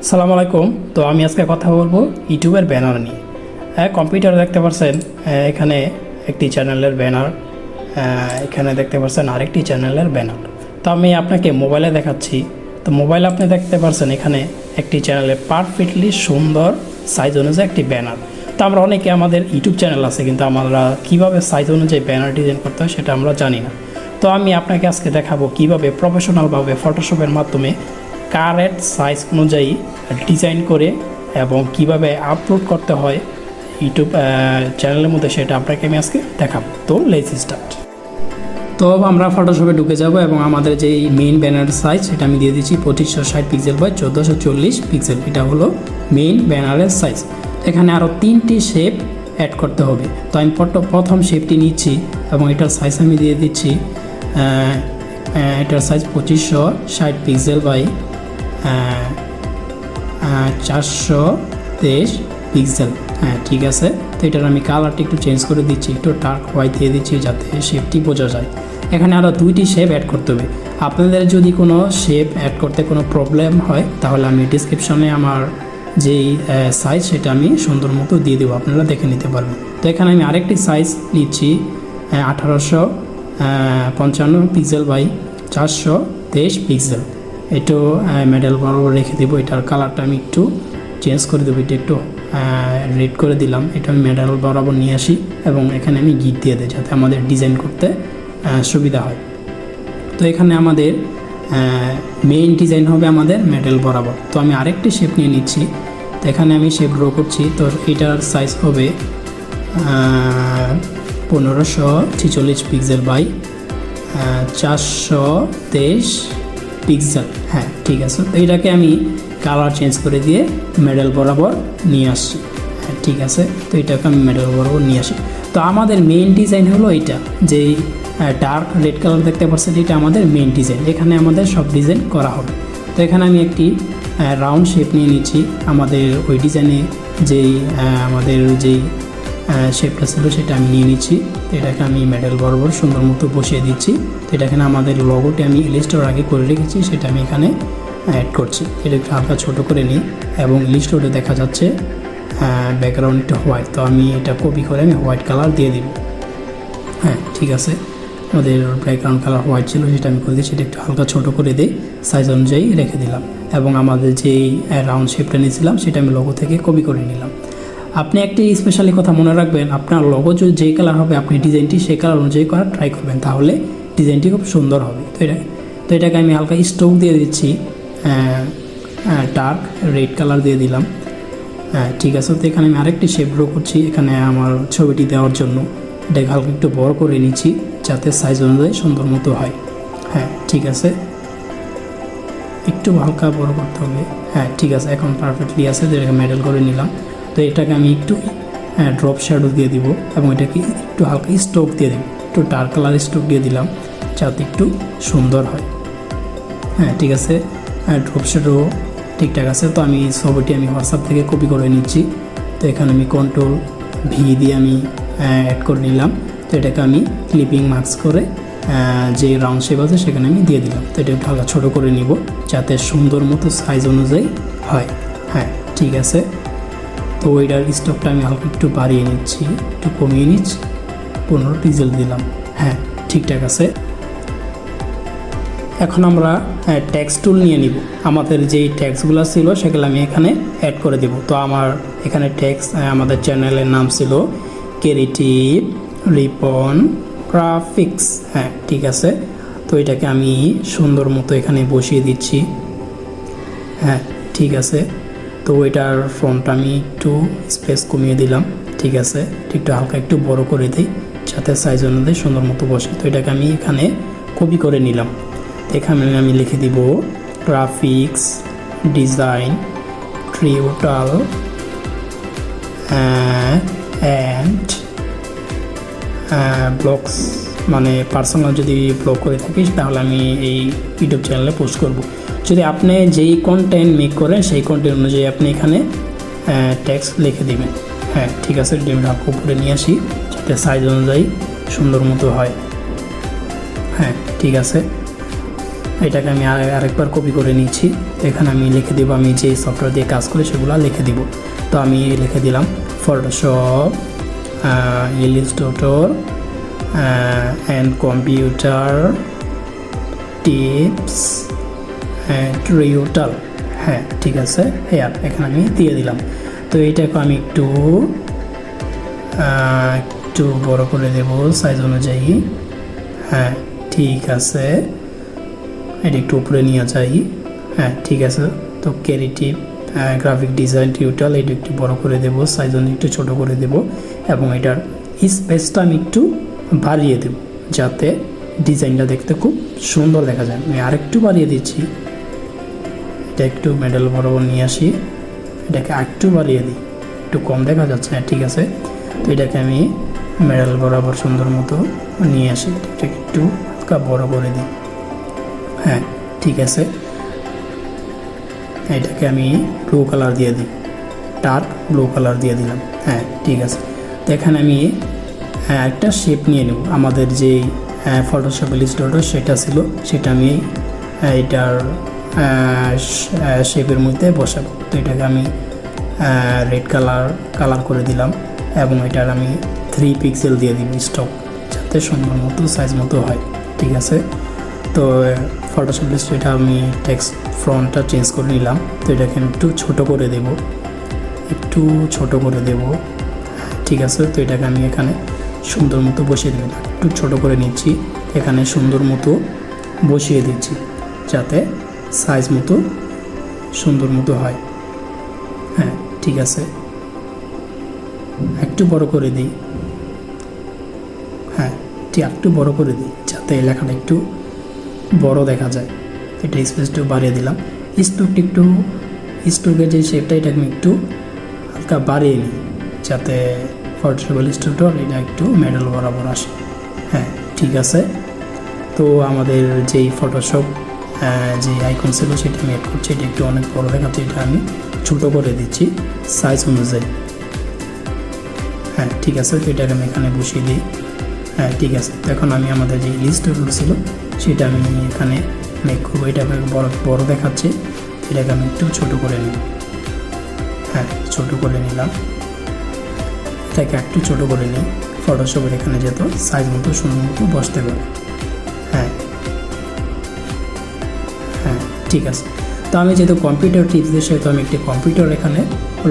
আসসালামু আলাইকুম। তো আমি আজকে কথা বলবো ইউটিউবের ব্যানার নিয়ে। কম্পিউটারে দেখতে পাচ্ছেন এখানে একটি চ্যানেলের ব্যানার, এখানে দেখতে পাচ্ছেন আরেকটি চ্যানেলের ব্যানার। তো আমি আপনাকে মোবাইলে দেখাচ্ছি। তো মোবাইলে আপনি দেখতে পাচ্ছেন এখানে একটি চ্যানেলে পারফেক্টলি সুন্দর সাইজ অনুযায়ী একটি ব্যানার। তো আমরা অনেকে আমাদের ইউটিউব চ্যানেল আছে, কিন্তু আমরা কীভাবে সাইজ অনুযায়ী ব্যানার ডিজাইন করতে হয় সেটা আমরা জানি না। তো আমি আপনাকে আজকে দেখাবো কীভাবে প্রফেশনালভাবে ফটোশপের মাধ্যমে কারেক্ট সাইজ অনুযায়ী ডিজাইন করে এবং কিভাবে আপলোড করতে হয় ইউটিউব চ্যানেলের মধ্যে, সেটা আপনাকে আমি আজকে দেখাবো। তো লেটস স্টার্ট। তো আমরা ফটোশপে ঢুকে যাব এবং আমাদের যেই মেইন ব্যানার সাইজ সেটা আমি দিয়ে দিচ্ছি 2560 পিক্সেল বাই 1440 পিক্সেল। এটা হলো মেইন ব্যানারের সাইজ। এখানে আরও 3টি শেপ অ্যাড করতে হবে। তো আমি প্রথম শেপটি নিচ্ছি এবং এটার সাইজ আমি দিয়ে দিচ্ছি, এটার সাইজ 2560 পিক্সেল বাই 423 পিক্সেল। হ্যাঁ, ঠিক আছে। তো এটার আমি কালারটা একটু চেঞ্জ করে দিচ্ছি, একটু ডার্ক হোয়াইট দিয়ে দিচ্ছি যাতে শেপটি বোঝা যায়। এখানে আরও 2টি শেপ অ্যাড করতে হবে। আপনাদের যদি কোনো শেপ অ্যাড করতে কোনো প্রবলেম হয় তাহলে আমি ডিসক্রিপশনে আমার যেই সাইজ সেটা আমি সুন্দর মতো দিয়ে দেবো, আপনারা দেখে নিতে পারবেন। তো এখানে আমি আরেকটি সাইজ নিচ্ছি 1855 পিক্সেল বাই 423 পিক্সেল। একটু মেডেল বরাবর রেখে দেবো। এটার কালারটা আমি একটু চেঞ্জ করে দেবো, এটা একটু রেড করে দিলাম। এটা আমি মেডেল বরাবর নিয়ে আসি এবং এখানে আমি গিট দিয়ে দিই যাতে আমাদের ডিজাইন করতে সুবিধা হয়। তো এখানে আমাদের মেইন ডিজাইন হবে আমাদের মেডেল বরাবর। তো আমি আরেকটি শেপ নিয়ে নিচ্ছি। তো এখানে আমি শেপ ড্র করছি। তো এটার সাইজ হবে 1546 পিক্সেল বাই 423 পিক্সেল। হ্যাঁ, ঠিক আছে। তো এটাকে আমি কালার চেঞ্জ করে দিয়ে মেডেল বরাবর নিয়ে আসছি। হ্যাঁ, ঠিক আছে। তো এটাকে আমি মেডেল বরাবর নিয়ে আসি। তো আমাদের মেইন ডিজাইন হলো এটা, যেই ডার্ক রেড কালার দেখতে পাচ্ছেন, এটা আমাদের মেইন ডিজাইন। এখানে আমাদের সব ডিজাইন করা হবে। তো এখানে আমি একটি রাউন্ড শেপ নিয়ে নিচ্ছি। আমাদের ওই ডিজাইনে যেই আমাদের যেই শেপটা ছিল সেটা আমি নিয়ে নিচ্ছি। তো এটাকে আমি মেডেল বরাবর সুন্দর মতো বসিয়ে দিচ্ছি। তো এটা এখানে আমাদের লোগোটি আমি ইলিস্টোর আগে করে রেখেছি, সেটা আমি এখানে অ্যাড করছি। এটা একটু হালকা ছোটো করে নিই এবং ইলিস্টোরে দেখা যাচ্ছে ব্যাকগ্রাউন্ডটা হোয়াইট। তো আমি এটা কপি করে আমি হোয়াইট কালার দিয়ে দিব। হ্যাঁ, ঠিক আছে। আমাদের ব্যাকগ্রাউন্ড কালার হোয়াইট ছিল, সেটা আমি করে দিচ্ছি। এটা একটু হালকা ছোটো করে দিই, সাইজ অনুযায়ী রেখে দিলাম এবং আমাদের যেই রাউন্ড শেপটা নিয়েছিলাম সেটা আমি লোগো থেকে কপি করে নিলাম। আপনি একটি স্পেশালি কথা মনে রাখবেন, আপনার লোগো যদি যেই কালার হবে আপনি ডিজাইনটি সেই কালার অনুযায়ী করার ট্রাই করবেন, তাহলে ডিজাইনটি খুব সুন্দর হবে। তো এটাকে আমি হালকা স্ট্রোক দিয়ে দিচ্ছি, ডার্ক রেড কালার দিয়ে দিলাম। হ্যাঁ, ঠিক আছে। তো এখানে আমি আরেকটি শেপ ড্র করছি এখানে আমার ছবিটি দেওয়ার জন্য। এটাকে হালকা একটু বড় করে নিচ্ছি যাতে সাইজ অনুযায়ী সুন্দর মতো হয়। হ্যাঁ, ঠিক আছে। একটু হালকা বড় করতে হবে। হ্যাঁ, ঠিক আছে। এখন পারফেক্টলি আছে। যেটাকে মেডেল করে নিলাম। তো এটাকে আমি একটু ড্রপ শ্যাডো দিয়ে দিব এবং এটাকে একটু হালকা স্ট্রোক দিয়ে দেব, একটু ডার্ক কালার স্ট্রোক দিয়ে দিলাম যাতে একটু সুন্দর হয়। হ্যাঁ, ঠিক আছে। ড্রপ শ্যাডো ঠিকঠাক আছে। তো আমি ছবিটি আমি হোয়াটসঅ্যাপ থেকে কপি করে নিচ্ছি। তো এখানে আমি কন্ট্রোল ভি দিয়ে আমি অ্যাড করে নিলাম। তো এটাকে আমি ক্লিপিং মার্কস করে যে রাউন্ড শেপ আছে সেখানে আমি দিয়ে দিলাম। তো এটা একটু হালকা ছোটো করে নিব যাতে সুন্দর মতো সাইজ অনুযায়ী হয়। হ্যাঁ, ঠিক আছে। তো এটার স্টকটা আমি হালকা একটু বাড়িয়ে নিচ্ছি, একটু কমিয়ে নিচ্ছি, 15 পিক্সেল দিলাম। হ্যাঁ, ঠিকঠাক আছে। এখন আমরা টেক্সট টুল নিয়ে নিব। আমাদের যেই টেক্সটগুলো ছিল সেগুলো আমি এখানে অ্যাড করে দেব। তো আমার এখানে টেক্সট, আমাদের চ্যানেলের নাম ছিল ক্রিয়েটিভ রিপন গ্রাফিক্স। হ্যাঁ, ঠিক আছে। তো এটাকে আমি সুন্দর মতো এখানে বসিয়ে দিচ্ছি। হ্যাঁ, ঠিক আছে। তো এটার ফন্টটা আমি একটু স্পেস কমিয়ে দিলাম। ঠিক আছে। একটু হালকা একটু বড় করে দিই যাতে সাইজ অনুযায়ী সুন্দর মতো বসে। তো এটাকে আমি এখানে কপি করে নিলাম। এখানে আমি লিখে দিব graphics design tutorial and blogs, মানে পার্সোনাল যদি ব্লগ করে থাকিস তাহলে আমি এই ইউটিউব চ্যানেলে পোস্ট করব। যদি আপনি যেই কন্টেন্ট মেক করেন সেই কন্টেন্ট অনুযায়ী আপনি এখানে টেক্সট লিখে দেবেন। হ্যাঁ, ঠিক আছে। ডিমটা উপরে নিয়ে আসি যাতে সাইজ অনুযায়ী সুন্দর মতো হয়। হ্যাঁ, ঠিক আছে। এটাকে আমি আরেকবার কপি করে নিচ্ছি। তো এখানে আমি লিখে দেবো, আমি যেই সফটওয়্যার দিয়ে কাজ করি সেগুলো লিখে দিব। তো আমি লিখে দিলাম Photoshop, Illustrator and computer tips tutorial. হ্যাঁ ঠিক আছে, হেয়ার এখানে আমি দিয়ে দিলাম। তো এইটাকে আমি একটু বড় করে দেব সাইজ অনুযায়ী। হ্যাঁ ঠিক আছে, এটা একটু উপরে নিয়ে যাই। হ্যাঁ ঠিক আছে। তো ক্রিয়েটিভ গ্রাফিক ডিজাইন টিউটোরিয়াল এটা একটু বড় করে দেব, সাইজ অনুযায়ী একটু ছোটো করে দেব, এবং এটার স্পেসটা আমি একটু বাড়িয়ে দেব যাতে ডিজাইনটা দেখতে খুব সুন্দর দেখা যায়। আমি আরেকটু বাড়িয়ে দিচ্ছি, এটা একটু মেডেল বরাবর নিয়ে আসি, এটাকে আরেকটু বাড়িয়ে দিই, একটু কম দেখা যাচ্ছে। হ্যাঁ ঠিক আছে। তো এটাকে আমি মেডেল বরাবর সুন্দর মতো নিয়ে আসি, এটা একটু হালকা বড় করে দিই। হ্যাঁ ঠিক আছে। এটাকে আমি ব্লু কালার দিয়ে দিই, ডার্ক ব্লু কালার দিয়ে দিলাম। হ্যাঁ ঠিক আছে। তো এখানে আমি একটা শেপ নিয়ে নেব, আমাদের যে ফটোশপ ইলিস্ট্রেটর সেটা ছিল, সেটা আমি এটার শেপের মধ্যে বসাবো। তো এটাকে আমি রেড কালার করে দিলাম, এবং এটার আমি 3 পিক্সেল দিয়ে দিব স্টক, যাতে সুন্দর মতো সাইজ মতো হয়। ঠিক আছে। তো ফটোশপ ইলিস্ট্রেটর আমি টেক্সট ফন্টটা চেঞ্জ করে নিলাম। তো এটাকে আমি একটু ছোটো করে দেব, একটু ছোটো করে দেব। ঠিক আছে। তো এটাকে আমি এখানে সুন্দর মতো বসিয়ে দেব, একটু ছোটো করে নিচ্ছি, এখানে সুন্দর মতো বসিয়ে দিচ্ছি যাতে সাইজ মতো সুন্দর মতো হয়। হ্যাঁ ঠিক আছে। একটু বড় করে দিই। হ্যাঁ ঠিক একটু বড় করে দিই যাতে লেখাটা একটু বড় দেখা যায়। এটা স্পেসটা বাড়িয়ে দিলাম। স্টোকের যে শেপটা এটাকে আমি একটু হালকা বাড়িয়ে নিই যাতে ফটোশপ ইলিস্ট্রেটর এটা একটু মেডেল বরাবর আসে। হ্যাঁ ঠিক আছে। তো আমাদের যেই ফটোশপ যে আইকন ছিল সেটা আমি অ্যাড করছি, এটা একটু অনেক বড় দেখাচ্ছে, এটা আমি ছোটো করে দিচ্ছি সাইজ অনুযায়ী। হ্যাঁ ঠিক আছে। তো এটাকে আমি এখানে বসিয়ে দিই। হ্যাঁ ঠিক আছে। তো এখন আমি আমাদের যে ইলিস্ট্রেটর ছিল সেটা আমি এখানে মেক করবো, এটাকে বড় দেখাচ্ছে, এটাকে আমি একটু ছোটো করে নিই। হ্যাঁ ছোটো করে নিলাম, এটাকে একটু ছোটো করে নিই, ফটোশপের এখানে যেত সাইজ মতো সুন্দর মতো বসতে পারে। হ্যাঁ হ্যাঁ ঠিক আছে। তো আমি যেহেতু কম্পিউটার টিপস দিয়ে, সেহেতু আমি একটি কম্পিউটার এখানে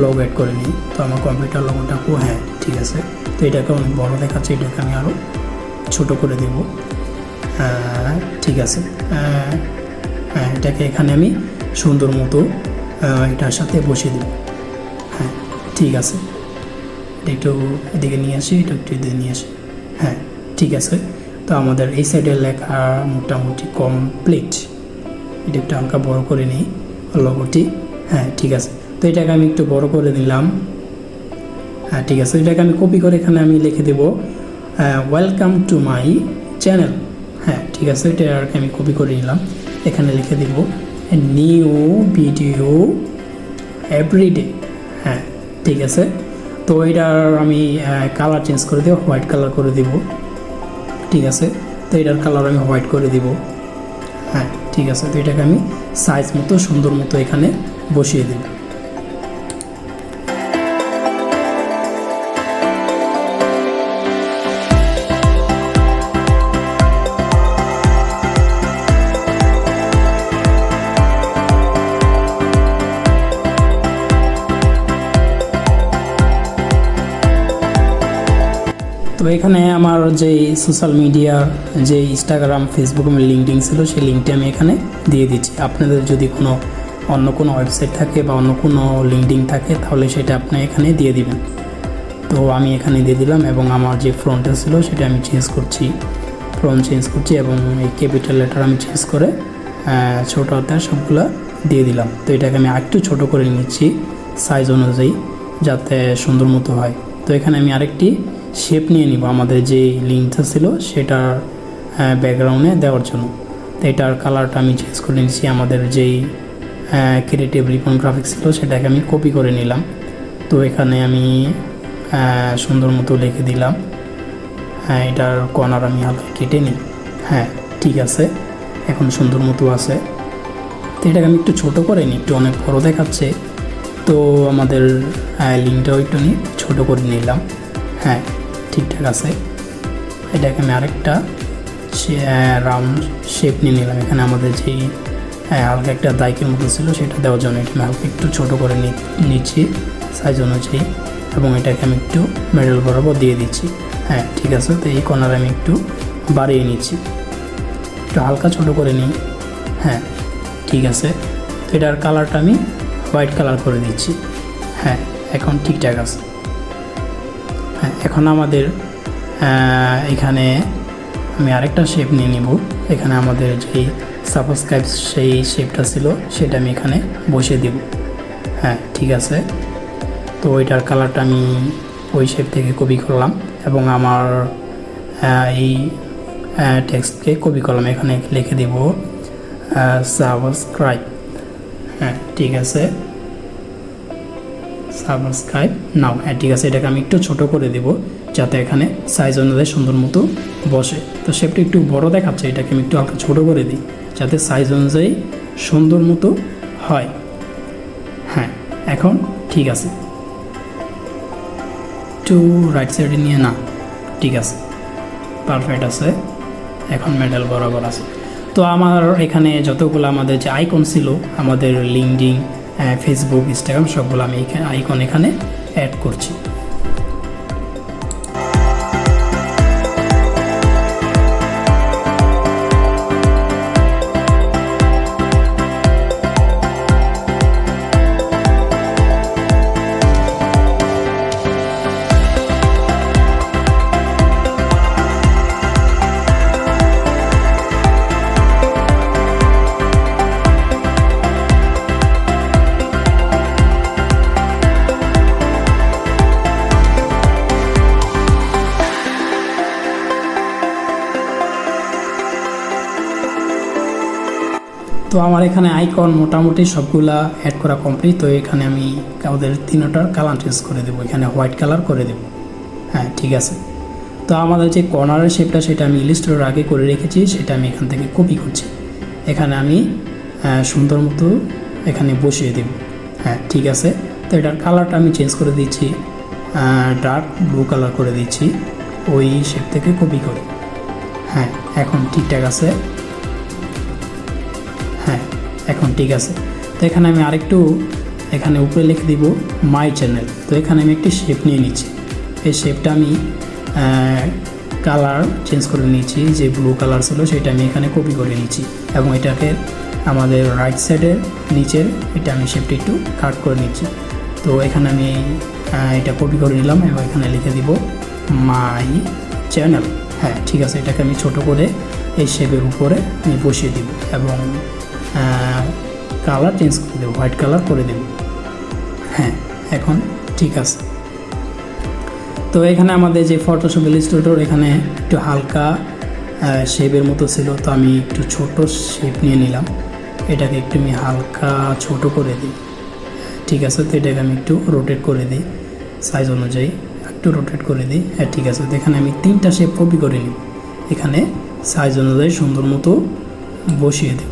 লোগো অ্যাড করে নিই। তো আমার কম্পিউটার লোগোটা হ্যাঁ ঠিক আছে। তো এটাকে অনেক বড়ো দেখাচ্ছে, এটাকে আমি আরও ছোটো করে দেব। ঠিক আছে। হ্যাঁ এটাকে এখানে আমি সুন্দর মতো এটার সাথে বসিয়ে দেব। হ্যাঁ ঠিক আছে। এটা একটু এদিকে নিয়ে আসি, এটা একটু এদিকে নিয়ে আসি। হ্যাঁ ঠিক আছে। তো আমাদের এই সাইডের লেখা মোটামুটি কমপ্লিট। এটা একটু হালকা বড় করে নিই লোগোটি। হ্যাঁ ঠিক আছে। তো এটাকে আমি একটু বড় করে দিলাম। হ্যাঁ ঠিক আছে। এটাকে আমি কপি করে এখানে আমি লিখে দেব ওয়েলকাম টু মাই চ্যানেল। হ্যাঁ ঠিক আছে। এটাকে আমি কপি করে নিলাম, এখানে লিখে দেব নিউ ভিডিও এভরিডে। হ্যাঁ ঠিক আছে। তো এটার আমি কালার চেঞ্জ করে দেবো, হোয়াইট কালার করে দেব। ঠিক আছে। তো এটার কালার আমি হোয়াইট করে দেব। হ্যাঁ ঠিক আছে। তো এটাকে আমি সাইজ মতো সুন্দর মতো এখানে বসিয়ে দেব। তো এখানে আমার যে সোশ্যাল মিডিয়ার যে ইনস্টাগ্রাম, ফেসবুক লিঙ্কডিন ছিল, সেই লিঙ্কটি আমি এখানে দিয়ে দিচ্ছি। আপনাদের যদি অন্য কোনো ওয়েবসাইট থাকে বা অন্য কোনো লিঙ্কডিন থাকে, তাহলে সেটা আপনি এখানে দিয়ে দিবেন। তো আমি এখানে দিয়ে দিলাম, এবং আমার যে ফ্রন্টটা ছিল সেটা আমি চেঞ্জ করছি, ফ্রন্ট চেঞ্জ করছি, এবং এই ক্যাপিটাল লেটার আমি চেঞ্জ করে ছোটো হাতের সবগুলো দিয়ে দিলাম। তো এটাকে আমি আরেকটু ছোটো করে নিচ্ছি সাইজ অনুযায়ী, যাতে সুন্দর মতো হয়। তো এখানে আমি আরেকটি শেপ নিয়ে নিব আমাদের যে লিঙ্কটা ছিল সেটার ব্যাকগ্রাউন্ডে দেওয়ার জন্য। তো এটার কালারটা আমি চেঞ্জ করে নিচ্ছি, আমাদের যেই ক্রিয়েটিভ রিপন গ্রাফিক্স ছিল সেটাকে আমি কপি করে নিলাম। তো এখানে আমি সুন্দর মতো লিখে দিলাম। হ্যাঁ এটার কর্নার আমি হালকা কেটে নিই। হ্যাঁ ঠিক আছে। এখন সুন্দর মতো আছে। তো এটাকে আমি একটু ছোটো করে নিই, একটু অনেক বড় দেখাচ্ছে, তো আমাদের লিঙ্কটাও একটু নিয়ে ছোটো করে নিলাম। হ্যাঁ, ঠিকঠাক আছে। এটাকে আমি আরেকটা রাউন্ড শেপ নিয়ে নিলাম। এখানে আমাদের যেই হালকা একটা দাইকের মতো ছিল সেটা দেওয়ার জন্য এটা আমি হালকা একটু ছোটো করে নিচ্ছি সাইজ অনুযায়ী, এবং এটাকে আমি একটু মিডল বরাবর দিয়ে দিচ্ছি। হ্যাঁ, ঠিক আছে। তো এই কর্নার আমি একটু বাড়িয়ে নিচ্ছি, একটু হালকা ছোটো করে নিই। হ্যাঁ, ঠিক আছে। তো এটার কালারটা আমি হোয়াইট কালার করে দিচ্ছি। হ্যাঁ, এখন ঠিকঠাক আছে। হ্যাঁ, এখন আমাদের এখানে আমি আরেকটা শেপ নিয়ে নিব। এখানে আমাদের যেই সাবস্ক্রাইব সেই শেপটা ছিল সেটা আমি এখানে বসিয়ে দেব। হ্যাঁ, ঠিক আছে। তো ওইটার কালারটা আমি ওই শেপ থেকে কপি করলাম এবং আমার এই টেক্সটকে কপি করলাম, এখানে লিখে দেব সাবস্ক্রাইব। হ্যাঁ, ঠিক আছে, সাবস্ক্রাইব নাও। হ্যাঁ, ঠিক আছে। এটাকে আমি একটু ছোট করে দেব যাতে এখানে সাইজ অনুযায়ী সুন্দর মতো বসে। তো শেপটা একটু বড় দেখাচ্ছে, এটাকে আমি একটু হালকা ছোটো করে দিই যাতে সাইজ অনুযায়ী সুন্দর মতো হয়। হ্যাঁ, এখন ঠিক আছে। একটু রাইট সাইডে নিয়ে না, ঠিক আছে, পারফেক্ট আছে। এখন মেডেল বরাবর আছে। তো আমার এখানে যতগুলো আমাদের যে আইকন ছিল, আমাদের লিঙ্কডিন, ফেসবুক, ইনস্টাগ্রাম, সবগুলো আমি আইকন এখানে অ্যাড করছি। তো আমার এখানে আইকন মোটামুটি সবগুলা অ্যাড করা কমপ্লিট। তো এখানে আমি ওদের তিনটার কালার চেঞ্জ করে দেবো, এখানে হোয়াইট কালার করে দেবো। হ্যাঁ, ঠিক আছে। তো আমাদের যে কর্নারের শেপটা সেটা আমি ইলিস্ট্রেটর আগে করে রেখেছি, সেটা আমি এখান থেকে কপি করছি। এখানে আমি সুন্দর মতো এখানে বসিয়ে দেব। হ্যাঁ, ঠিক আছে। তো এটার কালারটা আমি চেঞ্জ করে দিচ্ছি, ডার্ক ব্লু কালার করে দিচ্ছি ওই শেপ থেকে কপি করে। হ্যাঁ, এখন ঠিকঠাক আছে। হ্যাঁ, এখন ঠিক আছে। তো এখানে আমি আরেকটু এখানে উপরে লিখে দিব মাই চ্যানেল। তো এখানে আমি একটি শেপ নিয়ে নিচ্ছি, এই শেপটা আমি কালার চেঞ্জ করে নিচ্ছি, যে ব্লু কালার ছিল সেটা আমি এখানে কপি করে নিচ্ছি এবং এটাকে আমাদের রাইট সাইডের নিচের এটা আমি শেপটা একটু কাট করে নিচ্ছি। তো এখানে আমি এটা কপি করে নিলাম এবং এখানে লিখে দিব মাই চ্যানেল। হ্যাঁ, ঠিক আছে। এটাকে আমি ছোট করে এই শেপের উপরে আমি বসিয়ে দিব এবং কালার চেঞ্জ করে দেবো, হোয়াইট কালার করে দেব। হ্যাঁ, এখন ঠিক আছে। তো এখানে আমাদের যে ফটোশপ ইলাস্ট্রেটর এখানে একটু হালকা শেপের মতো ছিল, তো আমি একটু ছোট শেপ নিয়ে নিলাম, এটাকে একটু আমি হালকা ছোট করে দিই। ঠিক আছে। তো এটাকে আমি একটু রোটেট করে দিই সাইজ অনুযায়ী, একটু রোটেট করে দিই। হ্যাঁ, ঠিক আছে। তো এখানে আমি তিনটা শেপ কপি করে নিই, এখানে সাইজ অনুযায়ী সুন্দর মতো বসিয়ে দিই।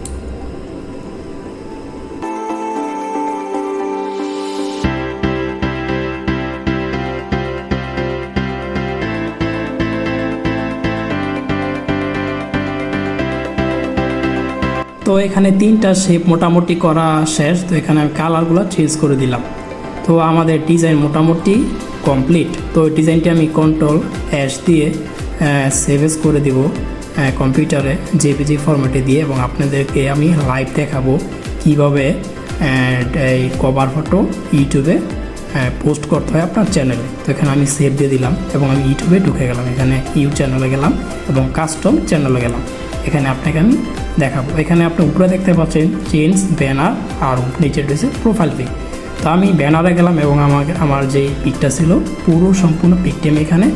তো এখানে তিনটা শেপ মোটামুটি করা শেষ। তো এখানে আমি কালারগুলো চেঞ্জ করে দিলাম। তো আমাদের ডিজাইন মোটামুটি কমপ্লিট। তো ডিজাইনটি আমি Ctrl+S দিয়ে সেভ করে দিব কম্পিউটারে জেপিজি ফরম্যাটে দিয়ে, এবং আপনাদেরকে আমি লাইভ দেখাবো কীভাবে এই কভার ফটো ইউটিউবে পোস্ট করতে হয় আপনার চ্যানেলে। তো এখানে আমি সেভ দিয়ে দিলাম এবং আমি ইউটিউবে ঢুকে গেলাম, এখানে চ্যানেলে গেলাম এবং কাস্টম চ্যানেলে গেলাম। এখানে আপনাকে আমি দেখাবো। এখানে আপনি উপরে দেখতে পাচ্ছেন চেঞ্জ ব্যানার আর নিচে রয়েছে প্রোফাইল পিক। তো আমি ব্যানারে গেলাম এবং আমার যে পিকটা ছিল পুরো সম্পূর্ণ পিকটি আমি এখানে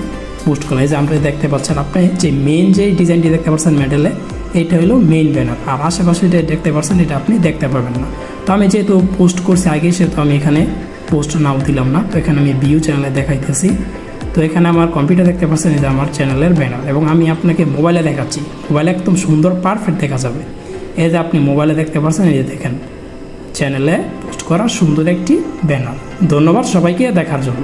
পোস্ট করলাম। এই যে আপনি দেখতে পাচ্ছেন, আপনি যে মেইন যে ডিজাইনটি দেখতে পাচ্ছেন মেডেলে, এইটা হলো মেইন ব্যানার, আর আশেপাশে যেটা দেখতে পাচ্ছেন এটা আপনি দেখতে পারবেন না। তো আমি যেহেতু পোস্ট করছি আগে, সেহেতু আমি এখানে পোস্ট নাও দিলাম না। তো এখানে আমি ভিউ চ্যানেলে দেখাইতেছি। তো এখানে আমার কম্পিউটার দেখতে পাচ্ছেন, এটা আমার চ্যানেলের ব্যানার, এবং আমি আপনাকে মোবাইলে দেখাচ্ছি। মোবাইলে একদম সুন্দর পারফেক্ট দেখা যাবে। এই যে আপনি মোবাইলে দেখতে পাচ্ছেন, এই যে দেখেন চ্যানেলে পোস্ট করা সুন্দর একটি ব্যানার। ধন্যবাদ সবাইকে দেখার জন্য।